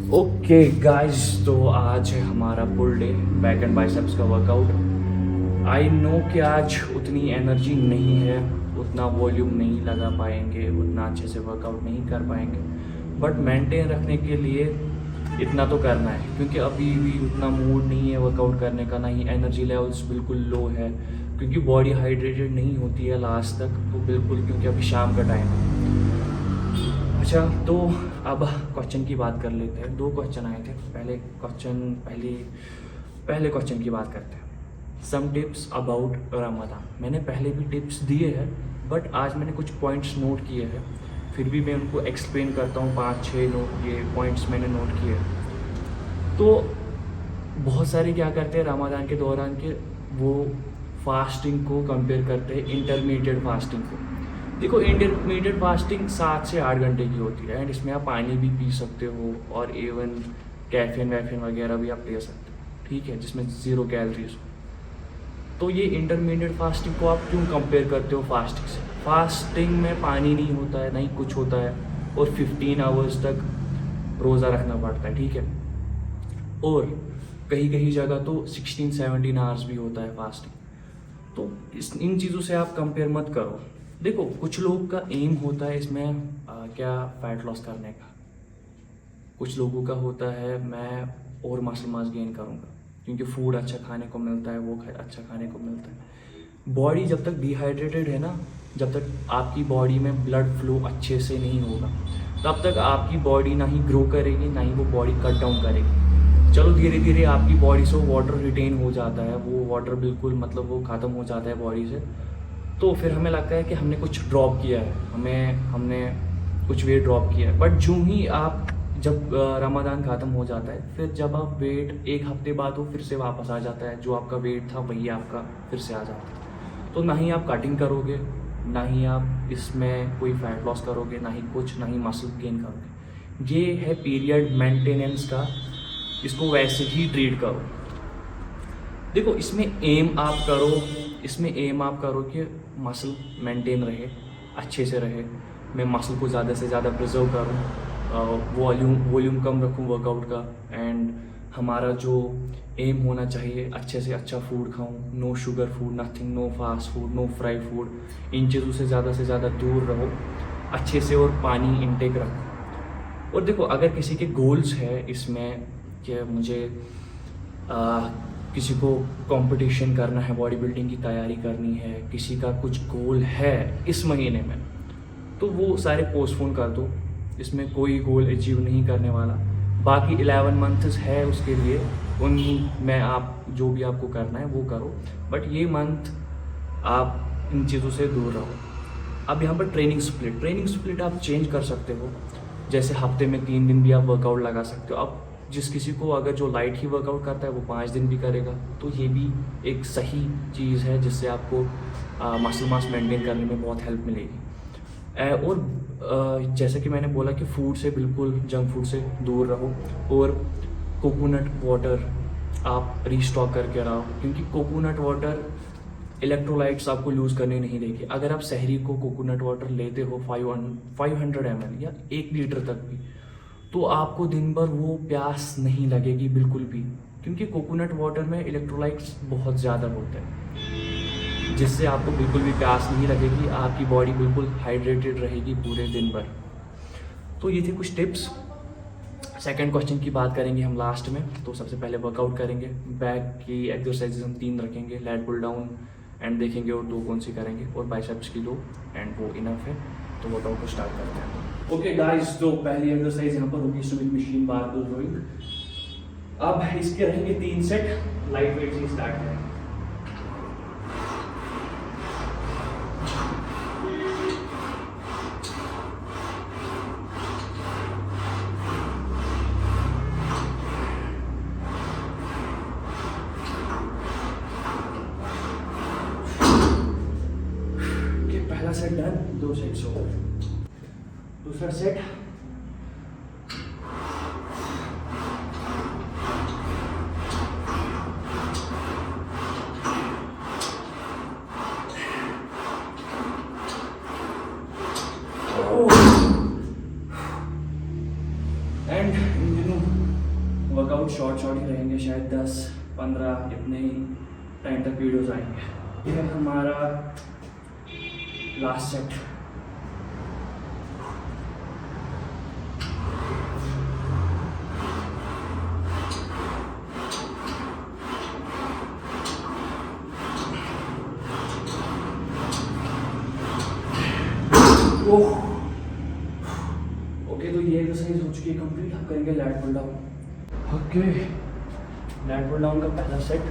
Okay guys, तो आज है हमारा full day back and biceps का वर्कआउट। आई नो कि आज उतनी एनर्जी नहीं है, उतना वॉल्यूम नहीं लगा पाएंगे, उतना अच्छे से वर्कआउट नहीं कर पाएंगे, बट मेंटेन रखने के लिए इतना तो करना है, क्योंकि अभी भी उतना मूड नहीं है वर्कआउट करने का, ना ही एनर्जी लेवल्स बिल्कुल लो है, क्योंकि बॉडी हाइड्रेटेड नहीं होती है लास्ट तक, तो बिल्कुल, क्योंकि अभी शाम का टाइम है। अच्छा, तो अब क्वेश्चन की बात कर लेते हैं। 2 क्वेश्चन आए थे। पहले क्वेश्चन की बात करते हैं। Some tips about Ramzan. मैंने पहले भी टिप्स दिए हैं, बट आज मैंने कुछ पॉइंट्स नोट किए हैं, फिर भी मैं उनको एक्सप्लेन करता हूँ। 5-6 नोट ये पॉइंट्स मैंने नोट किए हैं। तो बहुत सारे क्या करते हैं रमज़ान के दौरान के, वो फास्टिंग को कंपेयर करते हैं इंटरमीडिएट फास्टिंग को। देखो, इंटरमीडिएट फास्टिंग 7 से 8 घंटे की होती है, एंड इसमें आप पानी भी पी सकते हो और इवन कैफीन वगैरह भी आप ले सकते हो, ठीक है, जिसमें 0 कैलोरीज हो। तो ये इंटरमीडिएट फास्टिंग को आप क्यों कंपेयर करते हो फास्टिंग से? फास्टिंग में पानी नहीं होता है, नहीं कुछ होता है, और 15 आवर्स तक रोज़ा रखना पड़ता है, ठीक है। और कहीं जगह तो 16-17 आवर्स भी होता है फास्टिंग। तो इन चीज़ों से आप कंपेयर मत करो। देखो, कुछ लोग का एम होता है इसमें क्या फैट लॉस करने का, कुछ लोगों का होता है मैं और मसल मास गेन करूँगा, क्योंकि फूड अच्छा खाने को मिलता है, अच्छा खाने को मिलता है। बॉडी जब तक डिहाइड्रेटेड है ना, जब तक आपकी बॉडी में ब्लड फ्लो अच्छे से नहीं होगा, तब तक आपकी बॉडी ना ही ग्रो करेगी, ना ही वो बॉडी कट डाउन करेगी। चलो, धीरे धीरे आपकी बॉडी से वाटर रिटेन हो जाता है, वो वाटर बिल्कुल मतलब वो ख़त्म हो जाता है बॉडी से, तो फिर हमें लगता है कि हमने कुछ ड्रॉप किया है, हमने कुछ वेट ड्रॉप किया है। बट जो ही आप जब रमज़ान ख़त्म हो जाता है, फिर जब आप वेट 1 हफ्ते बाद वो फिर से वापस आ जाता है, जो आपका वेट था वही आपका फिर से आ जाता है। तो ना ही आप कटिंग करोगे, ना ही आप इसमें कोई फैट लॉस करोगे, ना ही कुछ, ना ही मसल गेन करोगे। ये है पीरियड मेंटेनेंस का, इसको वैसे ही ट्रीट करो। देखो, इसमें एम आप करो कि मसल मेंटेन रहे, अच्छे से रहे, मैं मसल को ज़्यादा से ज़्यादा प्रिजर्व करूँ, वॉल्यूम कम रखूँ वर्कआउट का, एंड हमारा जो एम होना चाहिए, अच्छे से अच्छा फूड खाऊँ, no sugar food, nothing, no fast food, no fry food, इन चीज़ों से ज़्यादा दूर रहो, अच्छे से, और पानी इनटेक रखो। और देखो, अगर किसी के गोल्स है इसमें कि मुझे किसी को कंपटीशन करना है, बॉडी बिल्डिंग की तैयारी करनी है, किसी का कुछ गोल है इस महीने में, तो वो सारे पोस्टपोन कर दो। इसमें कोई गोल अचीव नहीं करने वाला। बाकी 11 मंथ्स है उसके लिए, उन में आप जो भी आपको करना है वो करो, बट ये मंथ आप इन चीज़ों से दूर रहो। अब यहाँ पर ट्रेनिंग स्प्लिट आप चेंज कर सकते हो, जैसे हफ्ते में 3 दिन भी आप वर्कआउट लगा सकते हो। अब जिस किसी को अगर जो लाइट ही वर्कआउट करता है वो 5 दिन भी करेगा, तो ये भी एक सही चीज़ है, जिससे आपको मसल मास मेंटेन करने में बहुत हेल्प मिलेगी। और जैसे कि मैंने बोला कि फूड से बिल्कुल, जंक फूड से दूर रहो, और कोकोनट वाटर आप रीस्टॉक करके रहो, क्योंकि कोकोनट वाटर इलेक्ट्रोलाइट्स आपको लूज़ करने नहीं देगी। अगर आप शहरी को कोकोनट वाटर लेते हो 500 ml या 1 लीटर तक भी, तो आपको दिन भर वो प्यास नहीं लगेगी बिल्कुल भी, क्योंकि कोकोनट वाटर में इलेक्ट्रोलाइट्स बहुत ज़्यादा होते हैं, जिससे आपको बिल्कुल भी प्यास नहीं लगेगी, आपकी बॉडी बिल्कुल हाइड्रेटेड रहेगी पूरे दिन भर। तो ये थे कुछ टिप्स। सेकंड क्वेश्चन की बात करेंगे हम लास्ट में। तो सबसे पहले वर्कआउट करेंगे, बैक की एक्सरसाइजेज हम 3 रखेंगे, लैट पुल डाउन एंड देखेंगे, और 2 कौन सी करेंगे, और बाइसेप्स की 2, एंड वो इनफ है। तो वर्कआउट को स्टार्ट करते हैं। ओके गाइस, तो पहली एक्सरसाइज यहाँ पर होगी स्टोमिक मशीन बारबेल रोइंग। अब इसके रहेंगे 3 सेट, लाइट वेट से स्टार्ट करेंगे। पहला सेट डन, 2 सेट्स हो गए। दूसरा सेट, एंड इन दिनों वर्कआउट शॉर्ट ही रहेंगे, शायद 10-15 इतने ही टाइम तक वीडियोस आएंगे। ये है हमारा लास्ट सेट। ओके, तो ये एक्सरसाइज हो चुकी है कंप्लीट। हम करेंगे lat pull down. Okay, lat pull down का पहला सेट।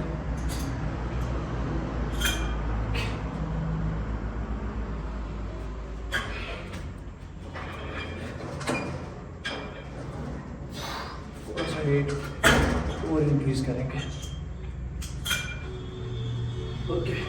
थोड़ा सा वेट और इंक्रीज करेंगे। ओके,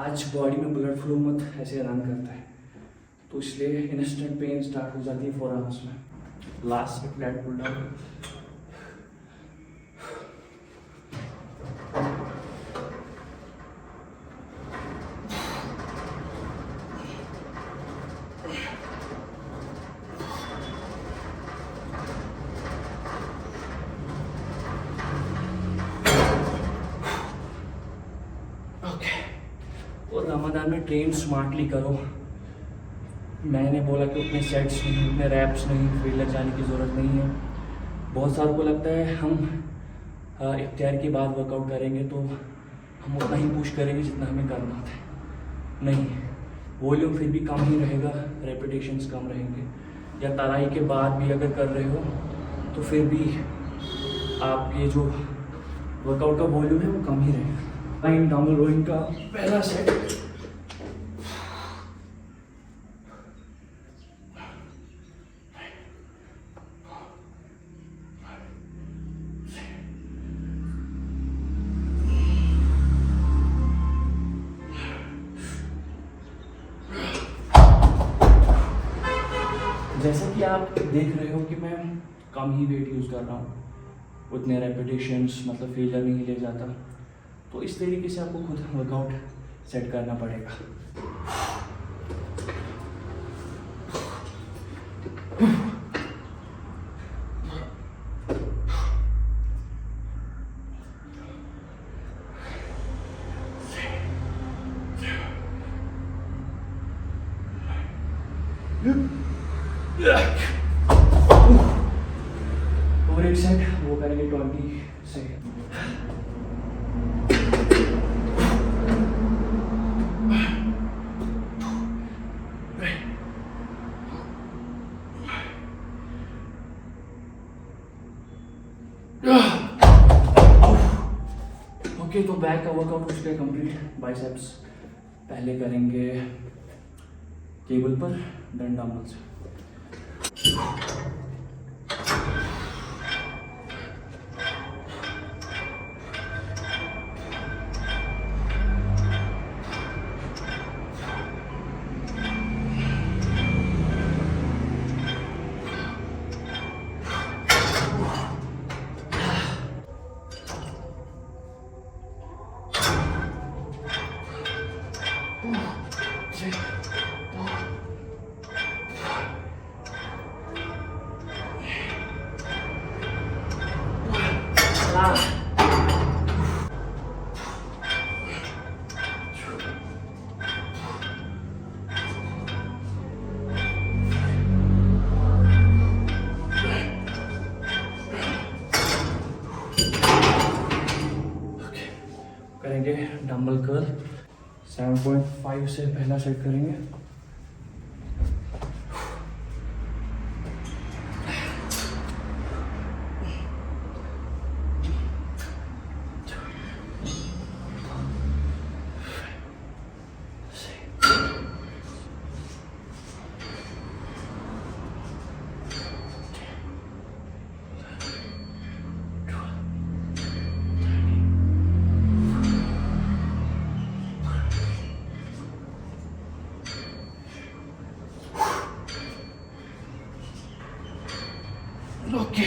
आज बॉडी में ब्लड फ्लो मत ऐसे रन करता है, तो इसलिए इंस्टेंट पेन स्टार्ट हो जाती है 4 आवर्स में। Last set lat pull down. और रमज़ान में ट्रेन स्मार्टली करो। मैंने बोला कि उतने सेट्स नहीं, उतने रैप्स नहीं, फेलर जाने की ज़रूरत नहीं है। बहुत सारों को लगता है हम इफ्तार के बाद वर्कआउट करेंगे तो हम उतना ही पुश करेंगे जितना हमें करना था। नहीं, वॉल्यूम फिर भी कम ही रहेगा, रेपिटेशंस कम रहेंगे। या तराई के बाद भी अगर कर रहे हो तो फिर भी आपके जो वर्कआउट का वॉल्यूम है वो कम ही रहेगा। लाइन डबल रोइंग का पहला सेट। जैसा कि आप देख रहे हो कि मैं कम ही वेट यूज़ कर रहा हूँ, उतने रेपिटेशंस मतलब फेलियर नहीं ले जाता। तो इस तरीके से आपको खुद वर्कआउट सेट करना पड़ेगा। और एक सेट वो करेंगे 20 सेकेंड। ओके, तो बैक का वर्कआउट हो चुका है कंप्लीट। बाइसेप्स पहले करेंगे टेबल पर, देन डंबल्स। करेंगे डंबल कर्ल 7.5 से पहला सेट करेंगे। Okay,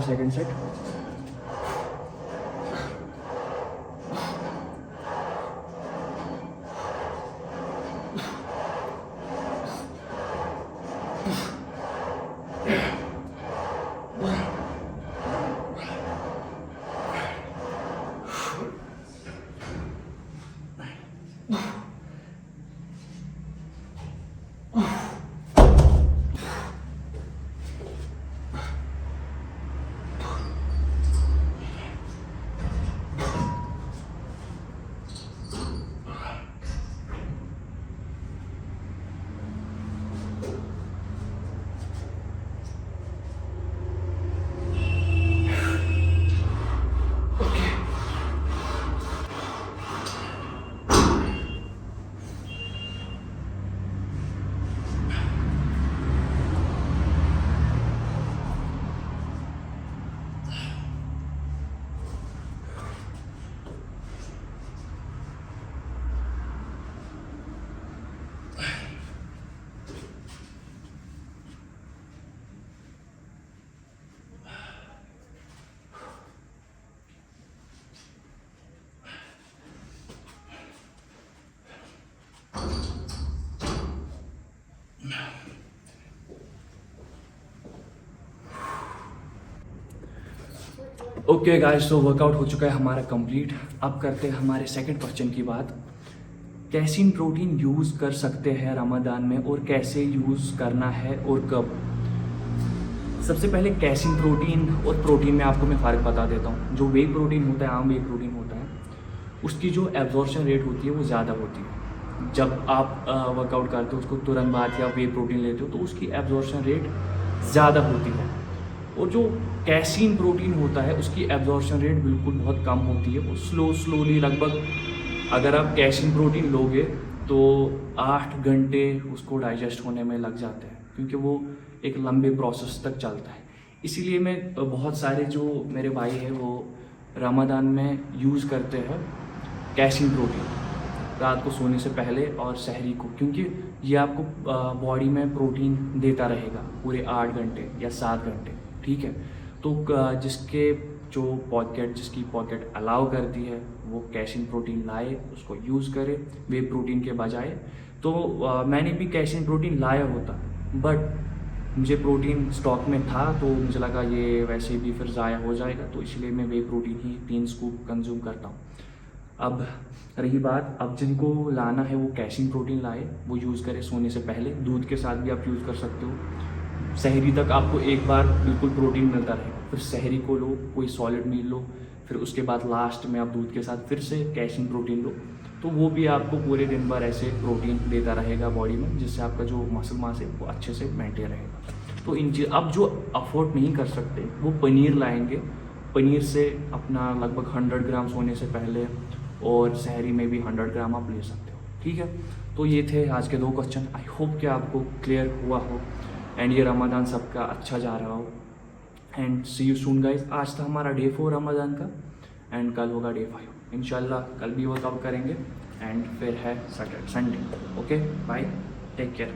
second set. Okay guys, तो वर्कआउट हो चुका है हमारा कंप्लीट। अब करते हैं हमारे सेकंड क्वेश्चन की बात। कैसीन प्रोटीन यूज़ कर सकते हैं रमज़ान में और कैसे यूज़ करना है और कब। सबसे पहले कैसीन प्रोटीन और प्रोटीन में आपको मैं फ़र्क बता देता हूँ। जो वे प्रोटीन होता है, आम वे प्रोटीन होता है, उसकी जो एब्जॉर्प्शन रेट होती है वो ज़्यादा होती है। जब आप वर्कआउट करते हो उसको तुरंत बाद या वे प्रोटीन लेते हो तो उसकी एब्जॉर्प्शन रेट ज़्यादा होती है। और जो कैसीन प्रोटीन होता है उसकी एब्जॉर्प्शन रेट बिल्कुल बहुत कम होती है। वो स्लोली लगभग अगर आप कैसीन प्रोटीन लोगे तो 8 घंटे उसको डाइजेस्ट होने में लग जाते हैं, क्योंकि वो एक लंबे प्रोसेस तक चलता है। इसीलिए मैं बहुत सारे जो मेरे भाई हैं वो रमज़ान में यूज़ करते हैं कैसीन प्रोटीन रात को सोने से पहले और सहरी को, क्योंकि ये आपको बॉडी में प्रोटीन देता रहेगा पूरे 8 घंटे या 7 घंटे। ठीक है, तो जिसकी पॉकेट अलाउ करती है वो कैसीन प्रोटीन लाए, उसको यूज़ करे वे प्रोटीन के बजाय। तो मैंने भी कैसीन प्रोटीन लाया होता, बट मुझे प्रोटीन स्टॉक में था तो मुझे लगा ये वैसे भी फिर ज़ाया हो जाएगा, तो इसलिए मैं वे प्रोटीन ही 3 स्कूप कंज्यूम करता हूँ। अब रही बात, अब जिनको लाना है वो कैसीन प्रोटीन लाए, वो यूज़ करें सोने से पहले। दूध के साथ भी आप यूज़ कर सकते हो। सहरी तक आपको एक बार बिल्कुल प्रोटीन मिलता रहेगा, फिर सहरी को लो, कोई सॉलिड मील लो, फिर उसके बाद लास्ट में आप दूध के साथ फिर से कैसीन प्रोटीन लो, तो वो भी आपको पूरे दिन भर ऐसे प्रोटीन देता रहेगा बॉडी में, जिससे आपका जो मसल मास है वो अच्छे से मेंटेन रहेगा। तो इन चीज़ अब जो अफोर्ड नहीं कर सकते वो पनीर लाएंगे। पनीर से अपना लगभग 100 ग्राम सोने से पहले, और सहरी में भी 100 ग्राम आप ले सकते हो। ठीक है, तो ये थे आज के 2 क्वेश्चन। आई होप कि आपको क्लियर हुआ हो एंड ये रमज़ान सबका अच्छा जा रहा हो। And see you soon guys. आज था हमारा डे 4 रमज़ान का एंड कल होगा डे 5 इंशाल्लाह। कल भी वर्कआउट करेंगे एंड फिर है Saturday Sunday. Okay bye, take care.